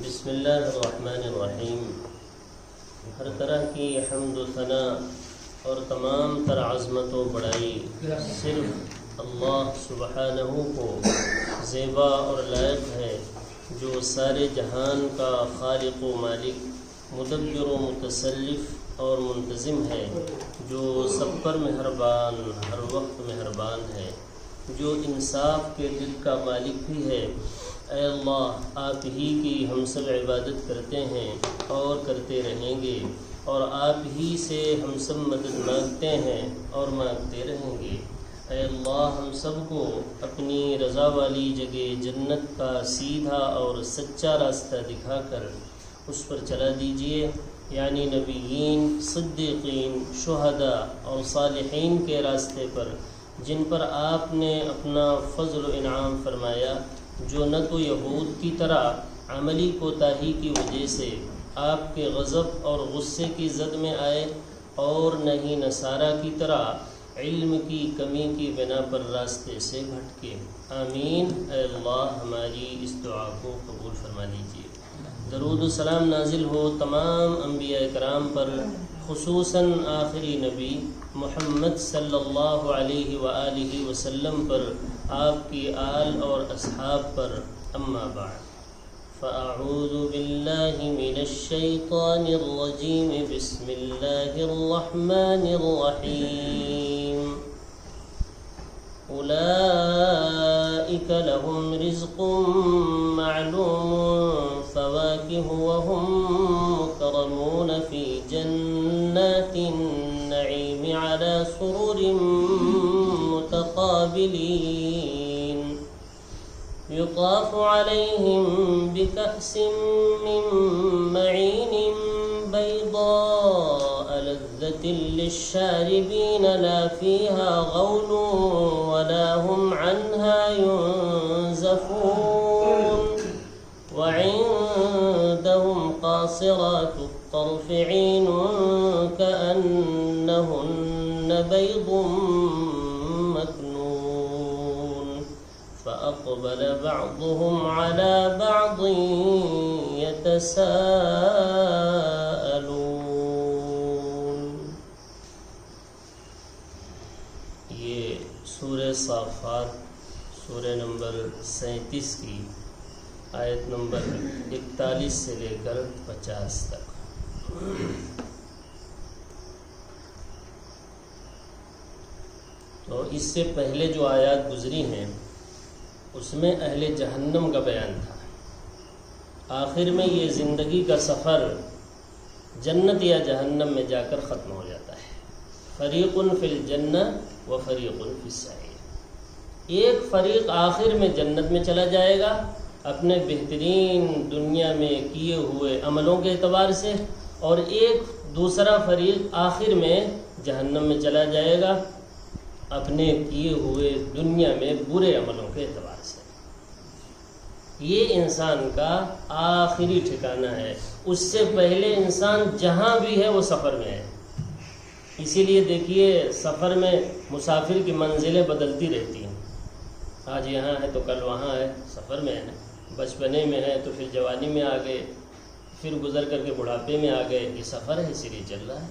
بسم اللہ الرحمن الرحیم۔ ہر طرح کی حمد و ثنا اور تمام تر عظمت و بڑائی صرف اللہ سبحانہ کو زیبا اور لائق ہے، جو سارے جہان کا خالق و مالک، مدبر و متصرف اور منتظم ہے، جو سب پر مہربان، ہر وقت مہربان ہے، جو انصاف کے دل کا مالک بھی ہے۔ اے اللہ، آپ ہی کی ہم سب عبادت کرتے ہیں اور کرتے رہیں گے، اور آپ ہی سے ہم سب مدد مانگتے ہیں اور مانگتے رہیں گے۔ اے اللہ، ہم سب کو اپنی رضا والی جگہ جنت کا سیدھا اور سچا راستہ دکھا کر اس پر چلا دیجئے، یعنی نبیین، صدیقین، شہداء اور صالحین کے راستے پر، جن پر آپ نے اپنا فضل و انعام فرمایا، جو نہ تو یہود کی طرح عملی کوتاہی کی وجہ سے آپ کے غضب اور غصے کی زد میں آئے، اور نہ ہی نصارہ کی طرح علم کی کمی کی بنا پر راستے سے بھٹکے۔ آمین۔ اے اللہ، ہماری اس دعا کو قبول فرما لیجیے۔ درود و سلام نازل ہو تمام انبیاء کرام پر، خصوصاً آخری نبی محمد صلی اللہ علیہ وآلہ وسلم پر، آپ کی آل اور اصحاب پر۔ اما بعد، فاعوذ باللہ من الشیطان الرجیم، بسم اللہ الرحمن الرحیم۔ اولئک لهم رزق معلوم، فواکہ وهم مکرمون فی جنات النعیم علی سرر متقابلین، یطاف علیہم بکأس من معین بیضاء لذۃ للشاربین، لا فیہا غول ولا هم عنہا ينزفون، وعندهم قاصرات الطرف عین كأنهن بيض مكنون، فأقبل بعضهم على بعض يتساءلون۔ یہ سورہ صافات، سورہ نمبر 37 کی آیت نمبر 41 سے لے کر 50 تک۔ تو اس سے پہلے جو آیات گزری ہیں اس میں اہل جہنم کا بیان تھا۔ آخر میں یہ زندگی کا سفر جنت یا جہنم میں جا کر ختم ہو جاتا ہے۔ فریق فی الجنہ و فریق فی السعیر۔ ایک فریق آخر میں جنت میں چلا جائے گا اپنے بہترین دنیا میں کیے ہوئے عملوں کے اعتبار سے، اور ایک دوسرا فریق آخر میں جہنم میں چلا جائے گا اپنے کیے ہوئے دنیا میں برے عملوں کے اعتبار سے۔ یہ انسان کا آخری ٹھکانہ ہے۔ اس سے پہلے انسان جہاں بھی ہے وہ سفر میں ہے۔ اسی لیے دیکھیے، سفر میں مسافر کی منزلیں بدلتی رہتی ہیں۔ آج یہاں ہے تو کل وہاں ہے، سفر میں ہے نا۔ بچپنے میں ہے تو پھر جوانی میں آ گئے، پھر گزر کر کے بڑھاپے میں آ گئے، یہ سفر ہے، اسی لیے چل رہا ہے۔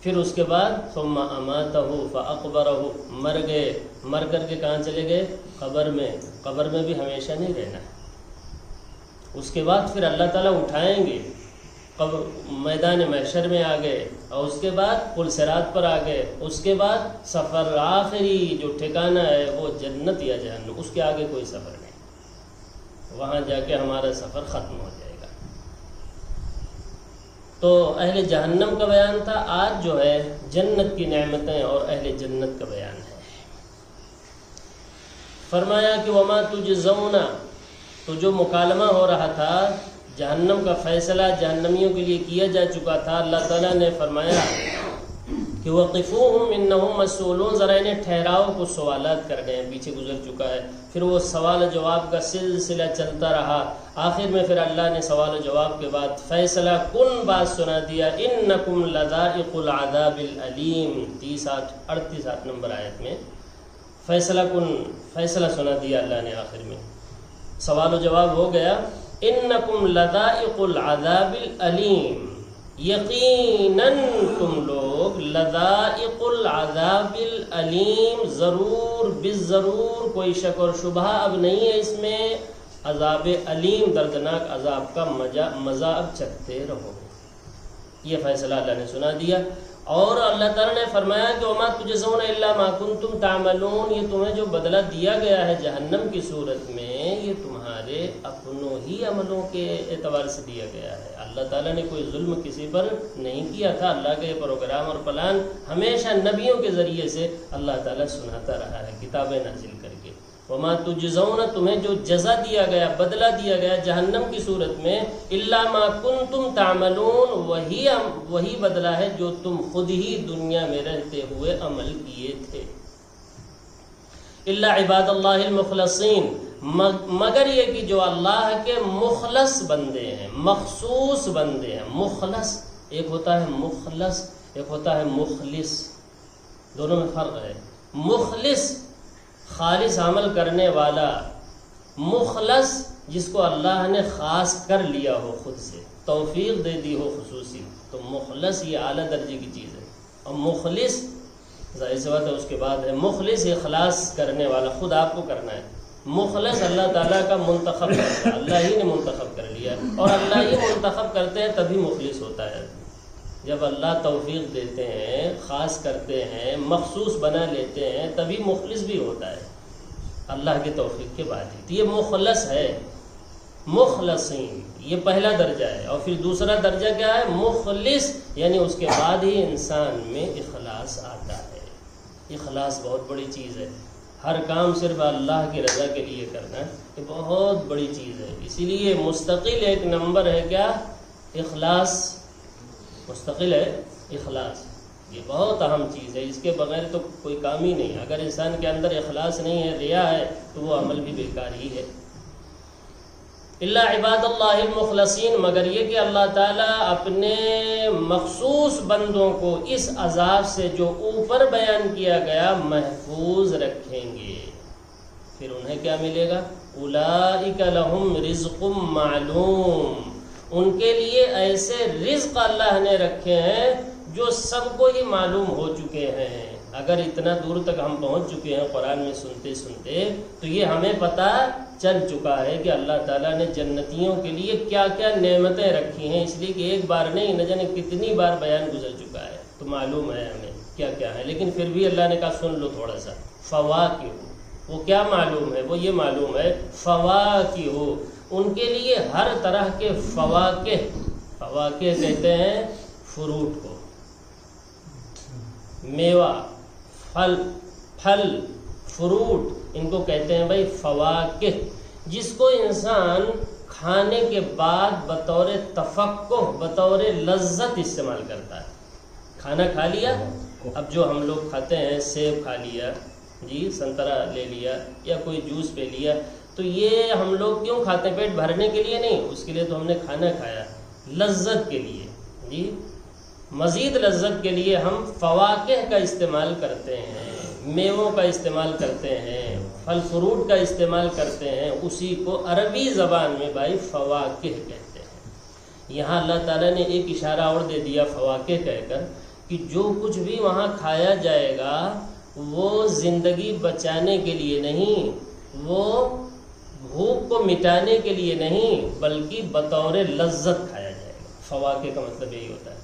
پھر اس کے بعد ثم اماتہ فاقبرہ، مر گئے، مر کر کے کہاں چلے گئے؟ قبر میں۔ قبر میں بھی ہمیشہ نہیں رہنا ہے۔ اس کے بعد پھر اللہ تعالیٰ اٹھائیں گے، میدان محشر میں آ گئے، اور اس کے بعد پل صراط پر آ گئے۔ اس کے بعد سفر آخری جو ٹھکانہ ہے وہ جنت یا جہنم، اس کے آگے کوئی سفر نہیں، وہاں جا کے ہمارا سفر ختم ہو جائے گا۔ تو اہل جہنم کا بیان تھا، آج جو ہے جنت کی نعمتیں اور اہل جنت کا بیان ہے۔ فرمایا کہ وما تجزون، تو جو مکالمہ ہو رہا تھا، جہنم کا فیصلہ جہنمیوں کے لیے کیا جا چکا تھا، اللہ تعالیٰ نے فرمایا کہ وقفوہم انہم مسئولون، ذرا انہیں ٹھہراؤ، کچھ سوالات کر گئے ہیں، پیچھے گزر چکا ہے۔ پھر وہ سوال و جواب کا سلسلہ چلتا رہا، آخر میں پھر اللہ نے سوال و جواب کے بعد فیصلہ کن بات سنا دیا، انکم لذائق العذاب العلیم، 38 نمبر آیت میں فیصلہ کن، فیصلہ سنا دیا اللہ نے۔ آخر میں سوال و جواب ہو گیا، انکم لذائق العذاب العلیم، یقیناً تم لوگ لذائق العذاب العلیم، ضرور بالضرور کوئی شک اور شبہ اب نہیں ہے اس میں، عذاب علیم دردناک عذاب کا مزہ اب چکھتے رہو۔ یہ فیصلہ اللہ نے سنا دیا۔ اور اللہ تعالیٰ نے فرمایا کہ وما تجزون الا ما کنتم تعملون، یہ تمہیں جو بدلہ دیا گیا ہے جہنم کی صورت میں، یہ تمہارے اپنوں ہی عملوں کے اعتبار سے دیا گیا ہے۔ اللہ تعالیٰ نے کوئی ظلم کسی پر نہیں کیا تھا۔ اللہ کا یہ پروگرام اور پلان ہمیشہ نبیوں کے ذریعے سے اللہ تعالیٰ سناتا رہا ہے، کتابیں نازل کر کے۔ وما تجزون، تمہیں جو جزا دیا گیا، بدلہ دیا گیا جہنم کی صورت میں، الا ما کنتم تعملون، وہی بدلہ ہے جو تم خود ہی دنیا میں رہتے ہوئے عمل کیے تھے۔ الا عباد اللہ المخلصین، مگر یہ کہ جو اللہ کے مخلص بندے ہیں، مخصوص بندے ہیں۔ مخلص ایک ہوتا ہے مخلص، ایک ہوتا ہے مخلص، دونوں میں فرق ہے۔ مخلص خالص عمل کرنے والا، مخلص جس کو اللہ نے خاص کر لیا ہو، خود سے توفیق دے دی ہو خصوصی، تو مخلص یہ اعلیٰ درجے کی چیز ہے۔ اور مخلص ظاہر سی بات ہے اس کے بعد ہے مخلص، اخلاص کرنے والا، خود آپ کو کرنا ہے۔ مخلص اللہ تعالیٰ کا منتخب کرتا ہے، اللہ ہی نے منتخب کر لیا ہے، اور اللہ ہی منتخب کرتے ہیں تبھی مخلص ہوتا ہے۔ جب اللہ توفیق دیتے ہیں، خاص کرتے ہیں، مخصوص بنا لیتے ہیں، تبھی مخلص بھی ہوتا ہے اللہ کے توفیق کے بعد ہی۔ تو یہ مخلص ہے، مخلصین یہ پہلا درجہ ہے۔ اور پھر دوسرا درجہ کیا ہے؟ مخلص، یعنی اس کے بعد ہی انسان میں اخلاص آتا ہے۔ اخلاص بہت بڑی چیز ہے، ہر کام صرف اللہ کی رضا کے لیے کرنا، یہ بہت بڑی چیز ہے۔ اسی لیے مستقل ایک نمبر ہے کیا؟ اخلاص، مستقل ہے اخلاص، یہ بہت اہم چیز ہے، اس کے بغیر تو کوئی کام ہی نہیں۔ اگر انسان کے اندر اخلاص نہیں ہے، ریا ہے، تو وہ عمل بھی بیکار ہی ہے۔ الا عباد اللہ المخلصین، مگر یہ کہ اللہ تعالیٰ اپنے مخصوص بندوں کو اس عذاب سے جو اوپر بیان کیا گیا محفوظ رکھیں گے۔ پھر انہیں کیا ملے گا؟ اولئک لہم رزق معلوم، ان کے لیے ایسے رزق اللہ نے رکھے ہیں جو سب کو ہی معلوم ہو چکے ہیں۔ اگر اتنا دور تک ہم پہنچ چکے ہیں قرآن میں سنتے سنتے، تو یہ ہمیں پتہ چل چکا ہے کہ اللہ تعالیٰ نے جنتیوں کے لیے کیا کیا نعمتیں رکھی ہیں، اس لیے کہ ایک بار نہیں، نہ جانے کتنی بار بیان گزر چکا ہے، تو معلوم ہے ہمیں کیا کیا ہے۔ لیکن پھر بھی اللہ نے کہا سن لو تھوڑا سا، فواکہ، وہ کیا معلوم ہے؟ وہ یہ معلوم ہے فواکہ، ان کے لیے ہر طرح کے فواکہ، فواکہ کہتے ہیں فروٹ کو، میوہ، پھل، فروٹ، ان کو کہتے ہیں بھائی فواکہ، جس کو انسان کھانے کے بعد بطور تفقہ، بطور لذت استعمال کرتا ہے۔ کھانا کھا لیا، اب جو ہم لوگ کھاتے ہیں، سیب کھا لیا جی، سنترا لے لیا یا کوئی جوس پی لیا، تو یہ ہم لوگ کیوں کھاتے ہیں؟ پیٹ بھرنے کے لیے نہیں، اس کے لیے تو ہم نے کھانا کھایا، لذت کے لیے جی، مزید لذت کے لیے ہم فواکہ کا استعمال کرتے ہیں، میووں کا استعمال کرتے ہیں، پھل فروٹ کا استعمال کرتے ہیں، اسی کو عربی زبان میں بھائی فواکہ کہتے ہیں۔ یہاں اللہ تعالیٰ نے ایک اشارہ اور دے دیا فواکہ کہہ کر، کہ جو کچھ بھی وہاں کھایا جائے گا وہ زندگی بچانے کے لیے نہیں، وہ بھوک کو مٹانے کے لیے نہیں، بلکہ بطور لذت کھایا جائے گا۔ فواکہ کا مطلب یہی ہوتا ہے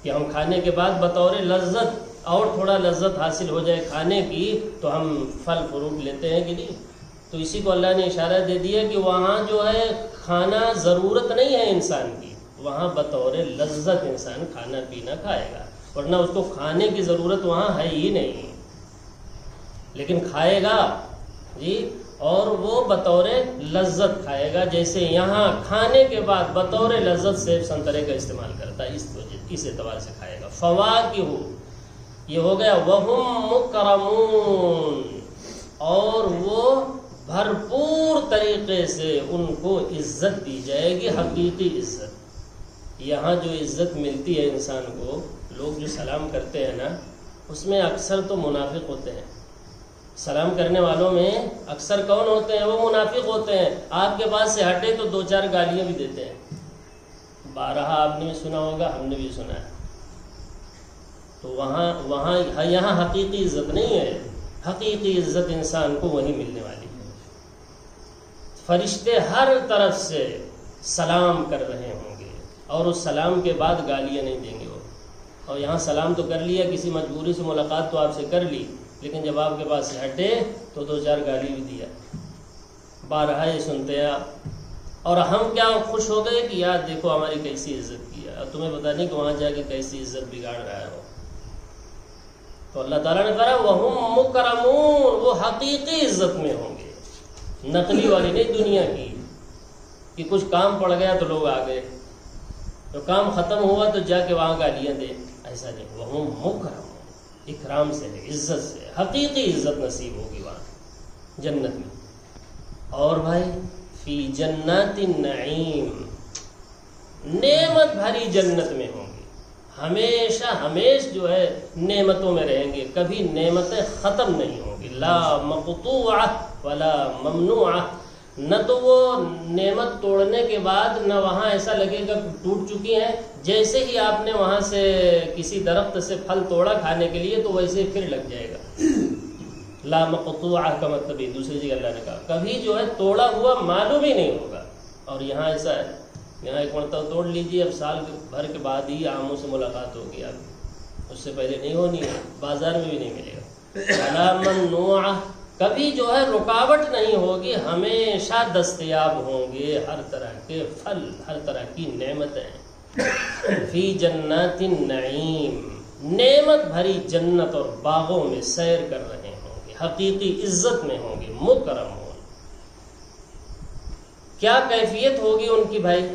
کہ ہم کھانے کے بعد بطور لذت، اور تھوڑا لذت حاصل ہو جائے کھانے کی، تو ہم پھل فروٹ لیتے ہیں کہ نہیں۔ تو اسی کو اللہ نے اشارہ دے دیا کہ وہاں جو ہے کھانا ضرورت نہیں ہے انسان کی، وہاں بطور لذت انسان کھانا پینا کھائے گا، ورنہ اس کو کھانے کی ضرورت وہاں ہے ہی نہیں، لیکن کھائے گا جی، اور وہ بطور لذت کھائے گا، جیسے یہاں کھانے کے بعد بطور لذت سیب سنترے کا استعمال کرتا ہے، اس اعتبار سے کھائے گا۔ فواکہ، یہ ہو گیا وہم مکرمون، اور وہ بھرپور طریقے سے ان کو عزت دی جائے گی، حقیقی عزت۔ یہاں جو عزت ملتی ہے انسان کو، لوگ جو سلام کرتے ہیں نا، اس میں اکثر تو منافق ہوتے ہیں، سلام کرنے والوں میں اکثر کون ہوتے ہیں؟ وہ منافق ہوتے ہیں. آپ کے پاس سے ہٹے تو 2-4 گالیاں بھی دیتے ہیں. بارہا آپ نے بھی سنا ہوگا، ہم نے بھی سنا ہے. تو یہاں حقیقی عزت نہیں ہے. حقیقی عزت انسان کو وہی ملنے والی ہے. فرشتے ہر طرف سے سلام کر رہے ہوں گے اور اس سلام کے بعد گالیاں نہیں دیں گے وہ. اور یہاں سلام تو کر لیا، کسی مجبوری سے ملاقات تو آپ سے کر لی، لیکن جب آپ کے پاس سے ہٹے تو 2-4 گالی بھی دیا. بارہا یہ سنتے ہیں آپ. اور ہم کیا خوش ہو گئے کہ یار دیکھو ہماری کیسی عزت کی ہے، اور تمہیں پتہ نہیں کہ وہاں جا کے کیسی عزت بگاڑ رہا ہے وہ. تو اللہ تعالیٰ نے کہا وَهُمْ مُكْرَمُونَ، وہ حقیقی عزت میں ہوں گے، نقلی والی نہیں دنیا کی کہ کچھ کام پڑ گیا تو لوگ آ گئے، تو کام ختم ہوا تو جا کے وہاں گالیاں دے. ایسا نہیں. وَهُمْ مُكْرَمُونَ، اکرام سے ہے، عزت سے، حقیقی عزت نصیب ہوگی وہاں جنت میں. اور بھائی فی جنات النعیم، نعمت بھری جنت میں ہوں گے، ہمیشہ ہمیش جو ہے نعمتوں میں رہیں گے، کبھی نعمتیں ختم نہیں ہوں گی. لا مقطوعہ ولا ممنوعہ، نہ تو وہ نعمت توڑنے کے بعد نہ وہاں ایسا لگے گا ٹوٹ چکی ہیں. جیسے ہی آپ نے وہاں سے کسی درخت سے پھل توڑا کھانے کے لیے تو ویسے ہی پھر لگ جائے گا. لا مقطوعہ کا مطلب یہ دوسری جگہ اللہ نے کہا کبھی جو ہے توڑا ہوا معلوم ہی نہیں ہوگا. اور یہاں ایسا ہے، یہاں ایک مرتبہ توڑ لیجیے، اب سال بھر کے بعد ہی آموں سے ملاقات ہوگی، اب اس سے پہلے نہیں ہونی ہے، بازار میں بھی نہیں ملے گا. ولا ممنوعہ، کبھی جو ہے رکاوٹ نہیں ہوگی، ہمیشہ دستیاب ہوں گے ہر طرح کے پھل، ہر طرح کی نعمتیں. فی جنات النعیم، نعمت بھری جنت اور باغوں میں سیر کر رہے ہوں گے، حقیقی عزت میں ہوں گے، مکرم ہوں. کیا کیفیت ہوگی ان کی بھائی؟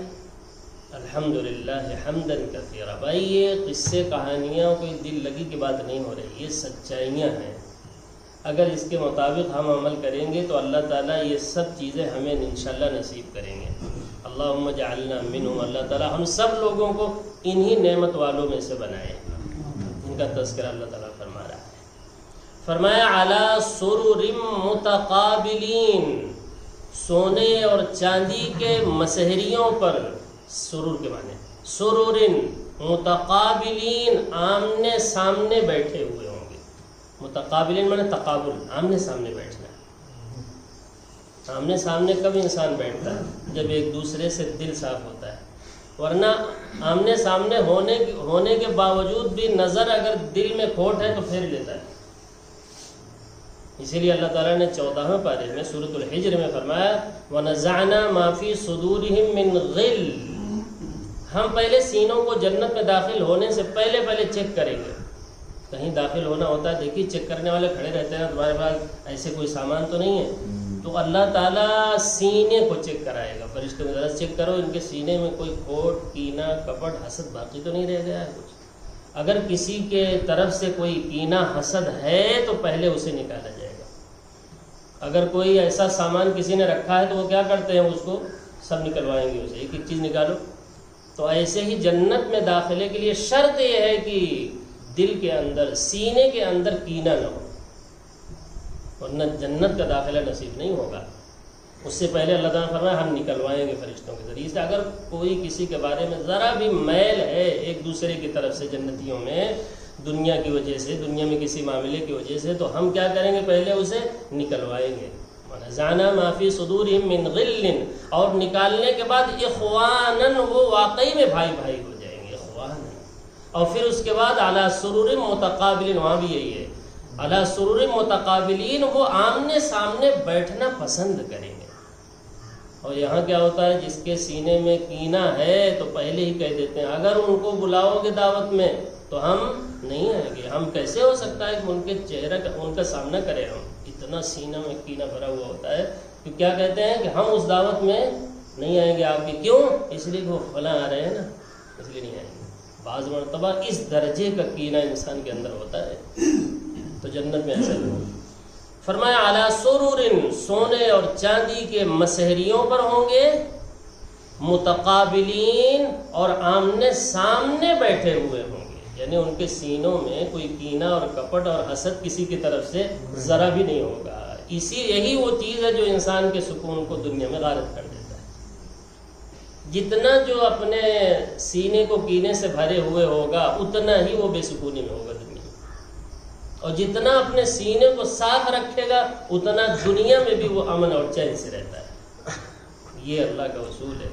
الحمدللہ حمدا کثیرا. بھائی یہ قصے کہانیاں کوئی دل لگی کی بات نہیں ہو رہی، یہ سچائیاں ہیں. اگر اس کے مطابق ہم عمل کریں گے تو اللہ تعالیٰ یہ سب چیزیں ہمیں انشاءاللہ نصیب کریں گے. اللہم اجعلنا منہم، اللہ تعالیٰ ہم سب لوگوں کو انہی نعمت والوں میں سے بنائے. ان کا تذکرہ اللہ تعالیٰ فرما رہا ہے. فرمایا علی سرر متقابلین، سونے اور چاندی کے مسہریوں پر. سرور کے معنی سرور متقابلین، آمنے سامنے بیٹھے ہوئے ہوں گے. متقابلین معنی تقابل، آمنے سامنے بیٹھنا. آمنے سامنے کب انسان بیٹھتا ہے؟ جب ایک دوسرے سے دل صاف ہوتا ہے، ورنہ آمنے سامنے ہونے کے باوجود بھی نظر اگر دل میں کھوٹ ہے تو پھیر لیتا ہے. اسی لیے اللہ تعالیٰ نے 14ویں پارے میں سورۃ الحجر میں فرمایا وَنَزَعْنَا مَا فِي صُدُورِهِم مِّن غِلٍّ، ہم پہلے سینوں کو جنت میں داخل ہونے سے پہلے چیک کریں گے. کہیں داخل ہونا ہوتا ہے، دیکھیے چیک کرنے والے کھڑے رہتے ہیں، تمہارے پاس ایسے کوئی سامان تو نہیں ہے، تو اللہ تعالیٰ سینے کو چیک کرائے گا. فرشتوں میں ذرا چیک کرو ان کے سینے میں کوئی کھوٹ، کینہ، کپٹ، حسد باقی تو نہیں رہ گیا ہے کچھ. اگر کسی کے طرف سے کوئی کینہ، حسد ہے تو پہلے اسے نکالا جائے گا. اگر کوئی ایسا سامان کسی نے رکھا ہے تو وہ کیا کرتے ہیں، اس کو سب نکلوائیں گے، اسے ایک ایک چیز نکالو. تو ایسے ہی جنت میں داخلے کے لیے شرط یہ ہے کہ دل کے اندر، سینے کے اندر کینہ نہ ہو، ورنہ جنت کا داخلہ نصیب نہیں ہوگا. اس سے پہلے اللہ تعالیٰ نے فرمایا ہم نکلوائیں گے فرشتوں کے ذریعے سے. اگر کوئی کسی کے بارے میں ذرا بھی میل ہے ایک دوسرے کی طرف سے جنتیوں میں، دنیا کی وجہ سے، دنیا میں کسی معاملے کی وجہ سے، تو ہم کیا کریں گے، پہلے اسے نکلوائیں گے. وَنَزَعْنَا مَا فِي صُدُورِهِم مِّن غِلٍّ، اور نکالنے کے بعد اخواناً، وہ واقعی میں بھائی بھائی ہو جائیں گے، اخواناً. اور پھر اس کے بعد علی سرر متقابلین، وہاں بھی یہی ہے علی سرر متقابلین، وہ آمنے سامنے بیٹھنا پسند کریں گے. اور یہاں کیا ہوتا ہے، جس کے سینے میں کینہ ہے تو پہلے ہی کہہ دیتے ہیں اگر ان کو بلاؤ گے دعوت میں تو ہم نہیں آئیں گے. ہم کیسے ہو سکتا ہے کہ ان کے چہرہ کا ان کا سامنا کریں، ہم اتنا سینہ میں کینہ بھرا ہوا ہوتا ہے کہ کیا کہتے ہیں کہ ہم اس دعوت میں نہیں آئیں گے آپ کی. کیوں؟ اس لیے کہ وہ فلاں آ رہے ہیں نا، اس لیے نہیں آئیں گے. بعض مرتبہ اس درجے کا کینہ انسان کے اندر ہوتا ہے. تو جنت میں ایسا نہیں. فرمایا علی سرر، سونے اور چاندی کے مسہریوں پر ہوں گے، متقابلین، اور آمنے سامنے بیٹھے ہوئے ہوں گے. یعنی ان کے سینوں میں کوئی کینہ اور کپٹ اور حسد کسی کی طرف سے ذرا بھی نہیں ہوگا. یہی وہ چیز ہے جو انسان کے سکون کو دنیا میں غارت کر دیتا ہے. جتنا جو اپنے سینے کو کینے سے بھرے ہوئے ہوگا اتنا ہی وہ بے سکونی میں ہوگا دنیا میں, اور جتنا اپنے سینے کو صاف رکھے گا اتنا دنیا میں بھی وہ امن اور چین سے رہتا ہے. یہ اللہ کا اصول ہے.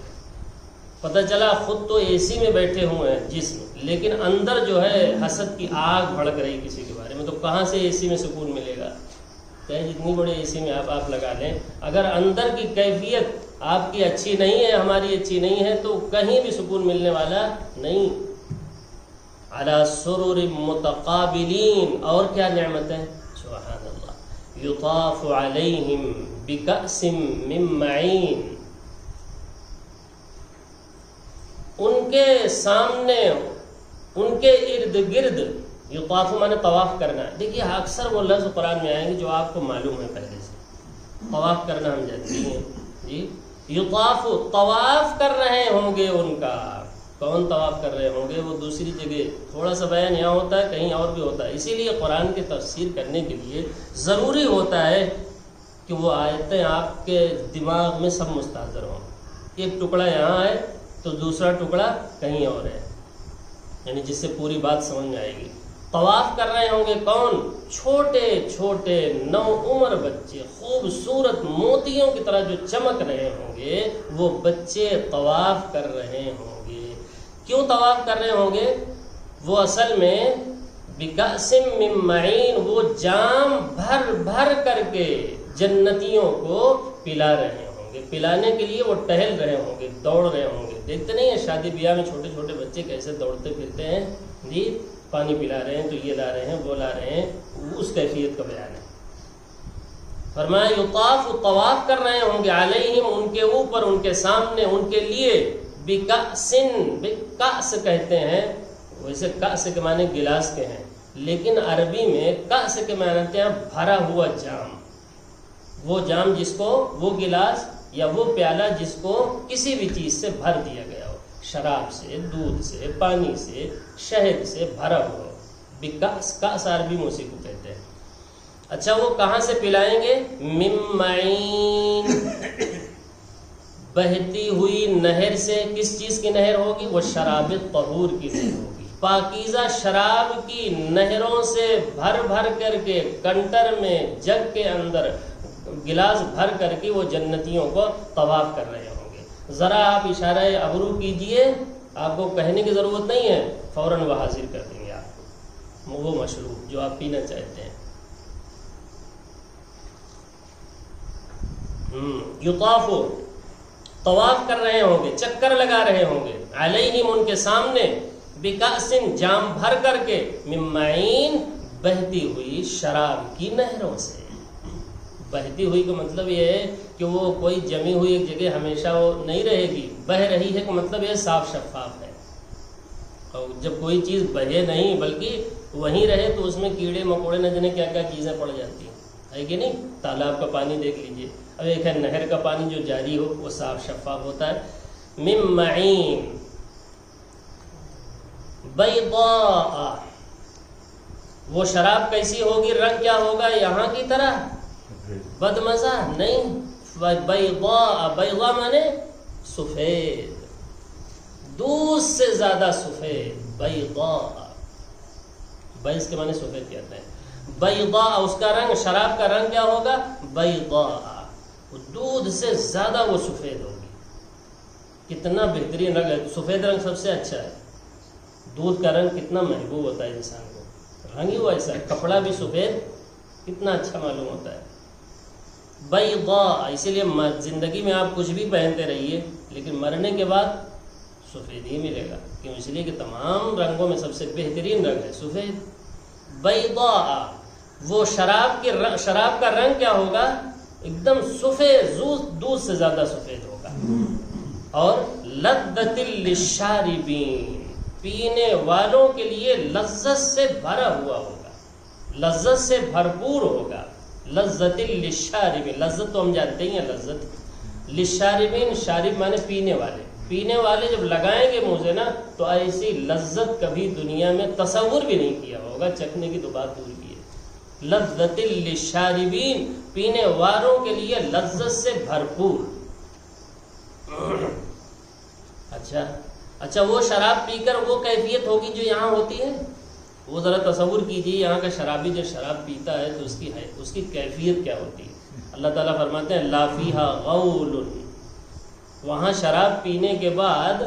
پتہ چلا خود تو اے سی میں بیٹھے ہوئے ہیں جسم, لیکن اندر جو ہے حسد کی آگ بھڑک رہی کسی کے بارے میں, تو کہاں سے اے سی میں سکون ملے گا؟ چاہے جتنی بڑے اے سی میں آپ لگا لیں, اگر اندر کی کیفیت آپ کی اچھی نہیں ہے, ہماری اچھی نہیں ہے, تو کہیں بھی سکون ملنے والا نہیں. علی سرر متقابلین, اور کیا نعمت ہے, سبحان اللہ. یطاف علیہم بکأس من معین, ان کے سامنے ان کے ارد گرد, یطاف مانے طواف کرنا. دیکھیے اکثر وہ لفظ قرآن میں آئیں گے جو آپ کو معلوم ہے پہلے سے. طواف کرنا ہم جانتے ہیں جی. یطاف, طواف کر رہے ہوں گے ان کا. کون طواف کر رہے ہوں گے وہ دوسری جگہ تھوڑا سا بیان یہاں ہوتا ہے, کہیں اور بھی ہوتا ہے. اسی لیے قرآن کی تفسیر کرنے کے لیے ضروری ہوتا ہے کہ وہ آیتیں آپ کے دماغ میں سب مستحضر ہوں. ایک ٹکڑا یہاں ہے تو دوسرا ٹکڑا کہیں اور ہے, یعنی جس سے پوری بات سمجھ میں آئے گی. طواف کر رہے ہوں گے کون؟ چھوٹے چھوٹے نوعمر بچے, خوبصورت موتیوں کی طرح جو چمک رہے ہوں گے, وہ بچے طواف کر رہے ہوں گے. کیوں طواف کر رہے ہوں گے؟ وہ اصل میں بکأس من معین, وہ جام بھر بھر کر کے جنتیوں کو پلا رہے ہوں گے. پلانے کے لیے وہ ٹہل رہے ہوں گے, دوڑ رہے ہوں گے. دیکھتے نہیں ہیں شادی بیاہ میں چھوٹے چھوٹے بچے کیسے دوڑتے پھرتے ہیں جی, پانی پلا رہے ہیں تو یہ لا رہے ہیں وہ لا رہے ہیں, اس کیفیت کا بیان ہے. فرمایا یطاف, طواف کر رہے ہوں گے, علیہم, ان کے اوپر, ان کے سامنے, ان کے لیے, بکأسن, بکأس کہتے ہیں. ویسے کأس کے معنی گلاس کے ہیں, لیکن عربی میں کأس کے معنی ہیں بھرا ہوا جام. وہ جام جس کو, وہ گلاس یا وہ پیالہ جس کو کسی بھی چیز سے بھر دیا گیا ہو, شراب سے, دودھ سے, پانی سے, شہد سے بھرا ہوا ہو. بکأس, کأس عربی میں اسی کو کہتے ہیں. اچھا وہ کہاں سے پلائیں گے؟ من معین, بہتی ہوئی نہر سے. کس چیز کی نہر ہوگی؟ وہ شراب طہور کی نہر ہوگی. پاکیزہ شراب کی نہروں سے بھر بھر کر کے کنٹر میں, جگ کے اندر گلاس بھر کر کے وہ جنتیوں کو طواف کر رہے ہوں گے. ذرا آپ اشارہ ابرو کیجئے, آپ کو کہنے کی ضرورت نہیں ہے, فوراً وہ حاضر کر دیں گے آپ کو وہ مشروب جو آپ پینا چاہتے ہیں. یطاف, طواف کر رہے ہوں گے, چکر لگا رہے ہوں گے, علیہم, ان کے سامنے, بکأسن, جام بھر کر کے, من معین, بہتی ہوئی شراب کی نہروں سے. بہتی ہوئی کا مطلب یہ ہے کہ وہ کوئی جمی ہوئی ایک جگہ ہمیشہ وہ نہیں رہے گی. بہ رہی ہے کہ مطلب یہ صاف شفاف ہے. اور جب کوئی چیز بہے نہیں بلکہ وہیں رہے تو اس میں کیڑے مکوڑے نہ جانے کیا کیا چیزیں پڑ جاتی ہیں, ہے کہ نہیں؟ تالاب کا پانی دیکھ لیجئے, اب ایک ہے نہر کا پانی جو جاری ہو وہ صاف شفاف ہوتا ہے. من معین, بیضاء, وہ شراب کیسی ہوگی, رنگ کیا ہوگا یہاں کی طرح بدمزہ نہیں. بیضاء, بیضاء مانے سفید, دودھ سے زیادہ سفید. بیضاء, بیض کے معنی سفید کہتے ہیں. بیضاء, اس کا رنگ, شراب کا رنگ کیا ہوگا؟ بیضاء, دودھ سے زیادہ وہ سفید ہوگی. کتنا بہترین رنگ ہے. سفید رنگ سب سے اچھا ہے. دودھ کا رنگ کتنا محبوب ہوتا ہے انسان کو, رنگ ہی وہ ایسا ہے. کپڑا بھی سفید کتنا اچھا معلوم ہوتا ہے. بیضاء, اسی لیے زندگی میں آپ کچھ بھی پہنتے رہیے لیکن مرنے کے بعد سفید ہی ملے گا. کیوں؟ اس لیے کہ تمام رنگوں میں سب سے بہترین رنگ ہے سفید. بیضاء, وہ شراب کا رنگ کیا ہوگا؟ ایک دم سفید, دودھ سے زیادہ سفید ہوگا. اور لذۃ للشاربین, پینے والوں کے لیے لذت سے بھرا ہوا ہوگا, لذت سے بھرپور ہوگا. لذت للشاربین, لذت تو ہم جانتے ہی ہیں لذت. للشاربین, شارب مانے پینے والے, پینے والے جب لگائیں گے منہ سے نا تو ایسی لذت کبھی دنیا میں تصور بھی نہیں کیا ہوگا، چکھنے کی تو بات دور کی ہے۔ لذت للشاربین، پینے والوں کے لیے لذت سے بھرپور۔ اچھا وہ شراب پی کر وہ کیفیت ہوگی جو یہاں ہوتی ہے؟ وہ ذرا تصور کیجیے، یہاں کا شرابی جو شراب پیتا ہے تو اس کی کیفیت کیا ہوتی ہے؟ اللہ تعالیٰ فرماتے ہیں لا فیہا غول، وہاں شراب پینے کے بعد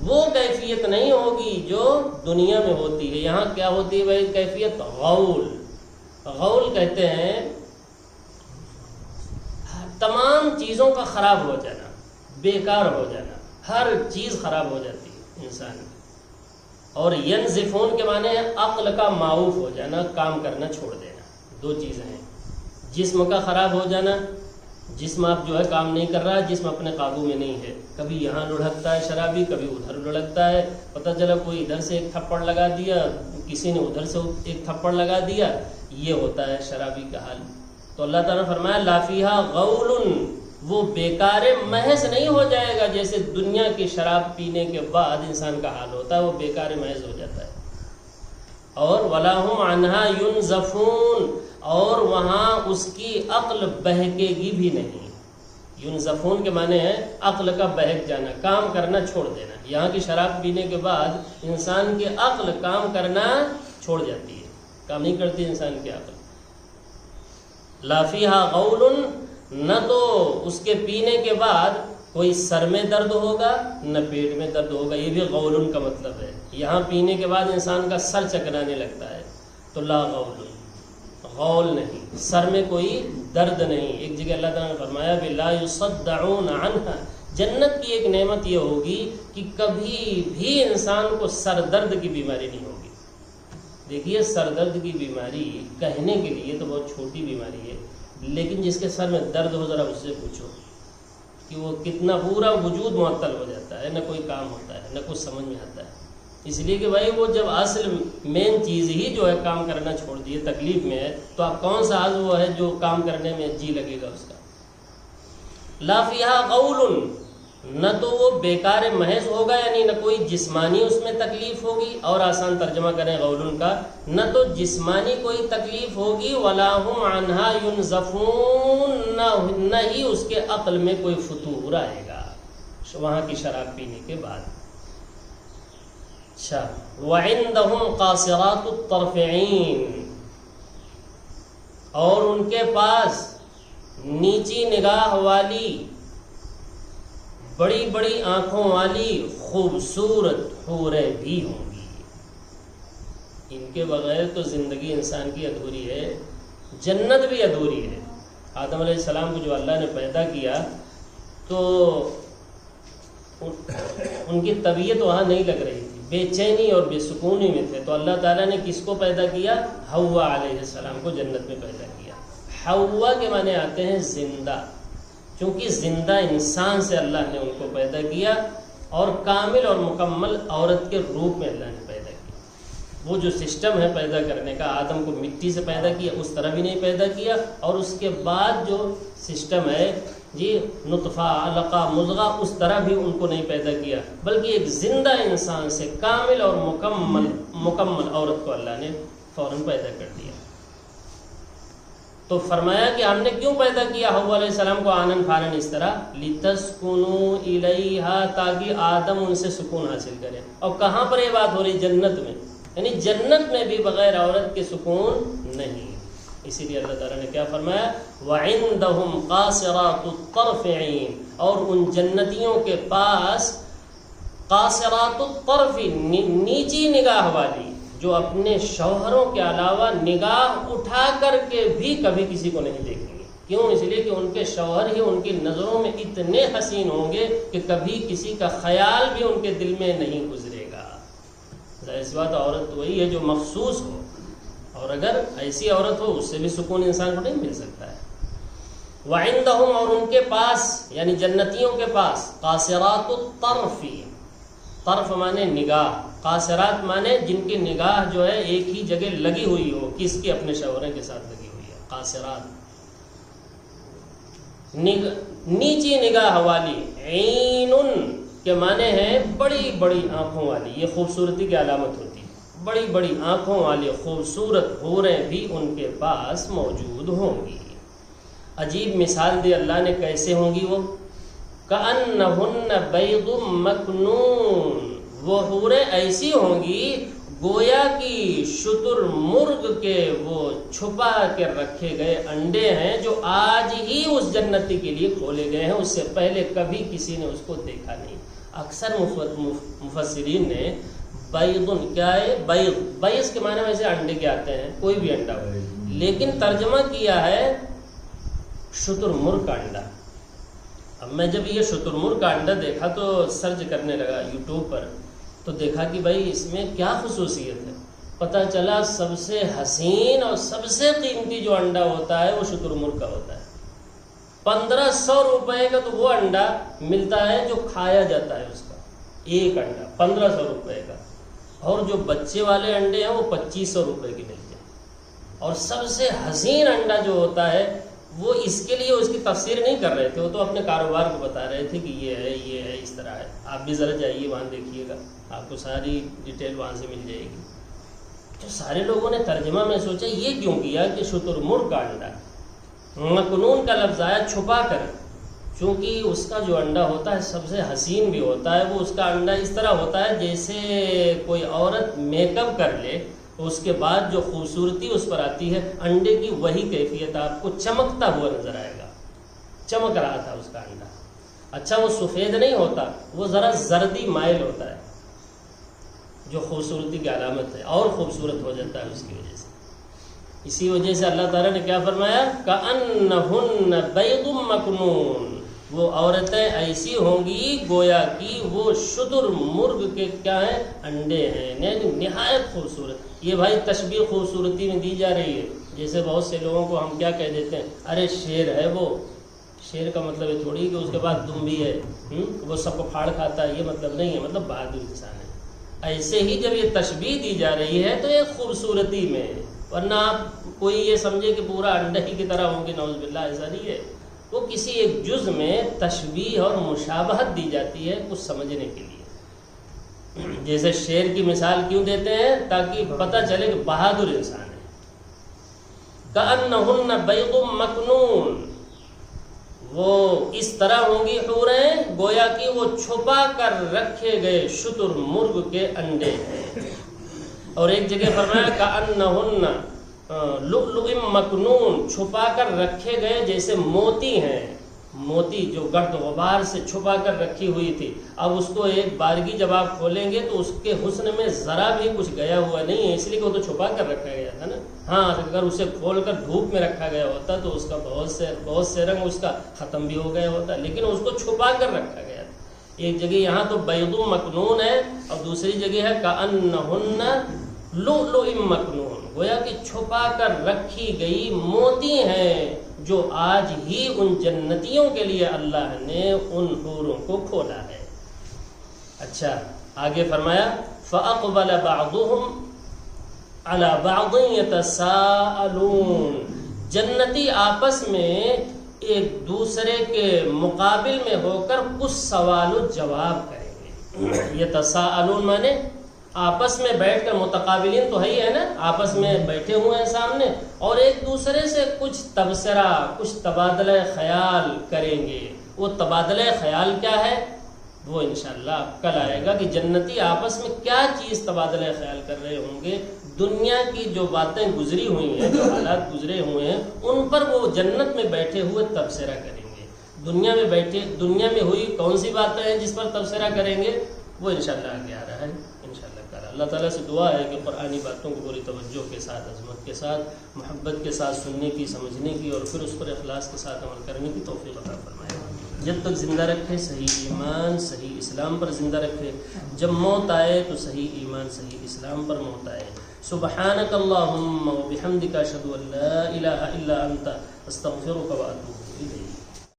وہ کیفیت نہیں ہوگی جو دنیا میں ہوتی ہے۔ یہاں کیا ہوتی ہے بھائی کیفیت؟ غول۔ غول کہتے ہیں تمام چیزوں کا خراب ہو جانا، بیکار ہو جانا، ہر چیز خراب ہو جاتی ہے انسان کی۔ اور ینزفون کے معنی ہے عقل کا معوف ہو جانا، کام کرنا چھوڑ دینا۔ دو چیزیں ہیں، جسم کا خراب ہو جانا، جسم آپ جو ہے کام نہیں کر رہا ہے، جسم اپنے قابو میں نہیں ہے، کبھی یہاں لڑکتا ہے شرابی، کبھی ادھر لڑکتا ہے، پتہ چلا کوئی ادھر سے ایک تھپڑ لگا دیا، کسی نے ادھر سے ایک تھپڑ لگا دیا، یہ ہوتا ہے شرابی کا حال۔ تو اللہ تعالیٰ نے فرمایا لا فیہا غول، وہ بیکار محض نہیں ہو جائے گا جیسے دنیا کی شراب پینے کے بعد انسان کا حال ہوتا ہے، وہ بیکار محض ہو جاتا ہے۔ اور وَلَا هُمْ عَنْهَا يُنزَفُونَ، اور وہاں اس کی عقل بہکے گی بھی نہیں۔ ینزفون کے معنی ہے عقل کا بہک جانا، کام کرنا چھوڑ دینا۔ یہاں کی شراب پینے کے بعد انسان کی عقل کام کرنا چھوڑ جاتی ہے، کام نہیں کرتی انسان کی عقل۔ لا فیہا غول، نہ تو اس کے پینے کے بعد کوئی سر میں درد ہوگا نہ پیٹ میں درد ہوگا، یہ بھی غول کا مطلب ہے۔ یہاں پینے کے بعد انسان کا سر چکرانے لگتا ہے تو لا غول، غول نہیں، سر میں کوئی درد نہیں۔ ایک جگہ اللہ تعالیٰ نے فرمایا لا یصدعون عنہا، جنت کی ایک نعمت یہ ہوگی کہ کبھی بھی انسان کو سر درد کی بیماری نہیں ہوگی۔ دیکھیے سر درد کی بیماری کہنے کے لیے تو بہت چھوٹی بیماری ہے، لیکن جس کے سر میں درد ہو ذرا اس سے پوچھو کہ وہ کتنا پورا وجود معطل ہو جاتا ہے، نہ کوئی کام ہوتا ہے، نہ کچھ سمجھ میں آتا ہے۔ اس لیے کہ بھائی وہ جب اصل مین چیز ہی جو ہے کام کرنا چھوڑ دیے، تکلیف میں ہے، تو آپ کون سا عضو وہ ہے جو کام کرنے میں جی لگے گا اس کا؟ لا فیہا غول، نہ تو وہ بیکار محض ہوگا، یعنی نہ کوئی جسمانی اس میں تکلیف ہوگی، اور آسان ترجمہ کریں غول کا، نہ تو جسمانی کوئی تکلیف ہوگی، ولا ہم عنہا ینزفون، نہ ہی اس کے عقل میں کوئی فتور آئے گا وہاں کی شراب پینے کے بعد۔ اچھا وعندہم قاصرات الطرف عین، اور ان کے پاس نیچی نگاہ والی، بڑی بڑی آنکھوں والی خوبصورت حوریں بھی ہوں گی۔ ان کے بغیر تو زندگی انسان کی ادھوری ہے، جنت بھی ادھوری ہے۔ آدم علیہ السلام کو جو اللہ نے پیدا کیا تو ان کی طبیعت وہاں نہیں لگ رہی تھی، بے چینی اور بے سکونی میں تھے، تو اللہ تعالیٰ نے کس کو پیدا کیا؟ حوا علیہ السلام کو جنت میں پیدا کیا۔ حوا کے معنی آتے ہیں زندہ، چونکہ زندہ انسان سے اللہ نے ان کو پیدا کیا، اور کامل اور مکمل عورت کے روپ میں اللہ نے پیدا کیا۔ وہ جو سسٹم ہے پیدا کرنے کا، آدم کو مٹی سے پیدا کیا اس طرح بھی نہیں پیدا کیا، اور اس کے بعد جو سسٹم ہے جی نطفہ علقہ مضغہ اس طرح بھی ان کو نہیں پیدا کیا، بلکہ ایک زندہ انسان سے کامل اور مکمل عورت کو اللہ نے فوراً پیدا کر دیا۔ تو فرمایا کہ ہم نے کیوں پیدا کیا حوا علیہ السلام کو آنن فانن اس طرح؟ لِتَسْكُنُوا إِلَيْهَا، تاکہ آدم ان سے سکون حاصل کرے۔ اور کہاں پر یہ بات ہو رہی؟ جنت میں، یعنی جنت میں بھی بغیر عورت کے سکون نہیں۔ اسی لیے اللہ تعالیٰ نے کیا فرمایا؟ وَعِندَهُمْ قَاصِرَاتُ الطَّرْفِ عِينٌ، اور ان جنتیوں کے پاس قاصرات الطرف، نیچی نگاہ والی، جو اپنے شوہروں کے علاوہ نگاہ اٹھا کر کے بھی کبھی کسی کو نہیں دیکھیں گے۔ کیوں؟ اس لیے کہ ان کے شوہر ہی ان کی نظروں میں اتنے حسین ہوں گے کہ کبھی کسی کا خیال بھی ان کے دل میں نہیں گزرے گا۔ ظاہر سی بات عورت وہی ہے جو مخصوص ہو، اور اگر ایسی عورت ہو اس سے بھی سکون انسان کو نہیں مل سکتا ہے۔ وعندہم، اور ان کے پاس یعنی جنتیوں کے پاس، قاصرات الطرف، طرف مانے نگاہ، قاصرات مانے جن کی نگاہ جو ہے ایک ہی جگہ لگی ہوئی ہو، کس کی؟ اپنے شوہروں کے ساتھ لگی ہوئی ہے، قاصرات، نیچی نگاہ والی، عین، کے معنی ہیں بڑی بڑی آنکھوں والی. یہ خوبصورتی کی علامت ہوتی ہے. بڑی بڑی آنکھوں والی خوبصورت حوریں بھی ان کے پاس موجود ہوں گی. عجیب مثال دی اللہ نے کیسے ہوں گی وہ. کأنہن بیض مکنون، وہ حوریں ایسی ہوں گی گویا کی شتر مرغ کے وہ چھپا کے رکھے گئے انڈے ہیں جو آج ہی اس جنتی کے لیے کھولے گئے ہیں، اس سے پہلے کبھی کسی نے اس کو دیکھا نہیں. اکثر مفسرین نے بیضن کیا ہے، بیض کے معنی ویسے انڈے کے آتے ہیں، کوئی بھی انڈا ہو، لیکن ترجمہ کیا ہے شتر مرغ کا انڈا. اب میں جب یہ شتر مرغ کا انڈا دیکھا تو سرچ کرنے لگا یوٹیوب پر، تو دیکھا کہ بھائی اس میں کیا خصوصیت ہے. پتہ چلا سب سے حسین اور سب سے قیمتی جو انڈا ہوتا ہے وہ شتر مرغ کا ہوتا ہے. 1500 روپے کا تو وہ انڈا ملتا ہے جو کھایا جاتا ہے، اس کا ایک انڈا 1500 روپے کا. اور جو بچے والے انڈے ہیں وہ 2500 روپے کے ملتے ہیں. اور سب سے حسین انڈا جو ہوتا ہے وہ اس کے لیے اس کی تفسیر نہیں کر رہے تھے، وہ تو اپنے کاروبار کو بتا رہے تھے کہ یہ ہے اس طرح ہے. آپ بھی ذرا جائیے وہاں دیکھیے گا، آپ کو ساری ڈیٹیل وہاں سے مل جائے گی. تو سارے لوگوں نے ترجمہ میں سوچا یہ کیوں کیا کہ شتر مرغ کا انڈا. مکنون کا لفظ آیا چھپا کر، چونکہ اس کا جو انڈا ہوتا ہے سب سے حسین بھی ہوتا ہے. وہ اس کا انڈا اس طرح ہوتا ہے جیسے کوئی عورت میک اپ کر لے تو اس کے بعد جو خوبصورتی اس پر آتی ہے، انڈے کی وہی کیفیت آپ کو چمکتا ہوا نظر آئے گا. چمک رہا تھا اس کا انڈا. اچھا وہ سفید نہیں ہوتا، وہ ذرا زردی مائل ہوتا ہے، جو خوبصورتی کی علامت ہے، اور خوبصورت ہو جاتا ہے اس کی وجہ سے. اسی وجہ سے اللہ تعالیٰ نے کیا فرمایا، کأنہن بیض مکنون، وہ عورتیں ایسی ہوں گی گویا کی وہ شتر مرغ کے کیا ہیں، انڈے ہیں. یعنی نہایت خوبصورت. یہ بھائی تشبیہ خوبصورتی میں دی جا رہی ہے. جیسے بہت سے لوگوں کو ہم کیا کہہ دیتے ہیں، ارے شیر ہے وہ. شیر کا مطلب یہ تھوڑی کہ اس کے بعد دم بھی ہے، وہ سب کو پھاڑ کھاتا ہے، یہ مطلب نہیں ہے. مطلب بہادر انسان ہے. ایسے ہی جب یہ تشبیہ دی جا رہی ہے تو یہ خوبصورتی میں، ورنہ آپ کوئی یہ سمجھے کہ پورا انڈا ہی کی طرح ہوں گے، نعوذ باللہ، ایسا نہیں ہے. وہ کسی ایک جز میں تشبیہ اور مشابہت دی جاتی ہے کچھ سمجھنے کے لیے. جیسے شیر کی مثال کیوں دیتے ہیں، تاکہ پتہ چلے کہ بہادر انسان ہے. کأنہن بیض مکنون، وہ اس طرح ہوں گی حوریں گویا کہ وہ چھپا کر رکھے گئے شتر مرغ کے انڈے ہیں. اور ایک جگہ فرمایا کأنہن لؤلؤ مکنون، چھپا کر رکھے گئے جیسے موتی ہیں. موتی جو گرد غبار سے چھپا کر رکھی ہوئی تھی، اب اس کو ایک بارگی جب آپ کھولیں گے تو اس کے حسن میں ذرا بھی کچھ گیا ہوا نہیں ہے، اس لیے کہ وہ تو چھپا کر رکھا گیا تھا نا. ہاں اگر اسے کھول کر دھوپ میں رکھا گیا ہوتا تو اس کا بہت سے رنگ اس کا ختم بھی ہو گیا ہوتا، لیکن اس کو چھپا کر رکھا گیا تھا. ایک جگہ یہاں تو بیض مکنون ہے اور دوسری جگہ ہے کأنہن لؤلؤ مکنون، گویا کہ چھپا کر رکھی گئی موتی ہیں جو آج ہی ان جنتیوں کے لیے اللہ نے ان حوروں کو کھولا ہے. اچھا آگے فرمایا فَأَقْبَلَ بَعْضُهُمْ عَلَى بَعْضٍ يَتَسَاءَلُونَ، جنتی آپس میں ایک دوسرے کے مقابل میں ہو کر کچھ سوال و جواب کریں گے. یتساءلون مانے آپس میں بیٹھ کر، متقابلین تو ہے نا، آپس میں بیٹھے ہوئے ہیں سامنے اور ایک دوسرے سے کچھ تبصرہ، کچھ تبادلہ خیال کریں گے. وہ تبادلہ خیال کیا ہے وہ انشاءاللہ کل آئے گا کہ جنتی آپس میں کیا چیز تبادلہ خیال کر رہے ہوں گے. دنیا کی جو باتیں گزری ہوئی ہیں، جو حالات گزرے ہوئے ہیں، ان پر وہ جنت میں بیٹھے ہوئے تبصرہ کریں گے. دنیا میں ہوئی کون سی باتیں ہیں جس پر تبصرہ کریں گے، وہ انشاءاللہ آگے آ رہا ہے. اللہ تعالیٰ سے دعا ہے کہ قرآنی باتوں کو پوری توجہ کے ساتھ، عظمت کے ساتھ، محبت کے ساتھ سننے کی، سمجھنے کی اور پھر اس پر اخلاص کے ساتھ عمل کرنے کی توفیق عطا فرمائے. جب تک زندہ رکھے صحیح ایمان صحیح اسلام پر زندہ رکھے، جب موت آئے تو صحیح ایمان صحیح اسلام پر موت آئے. سبحانک اللہم و بحمدک اشہد ان لا الہ الا انت استغفرک و اتوب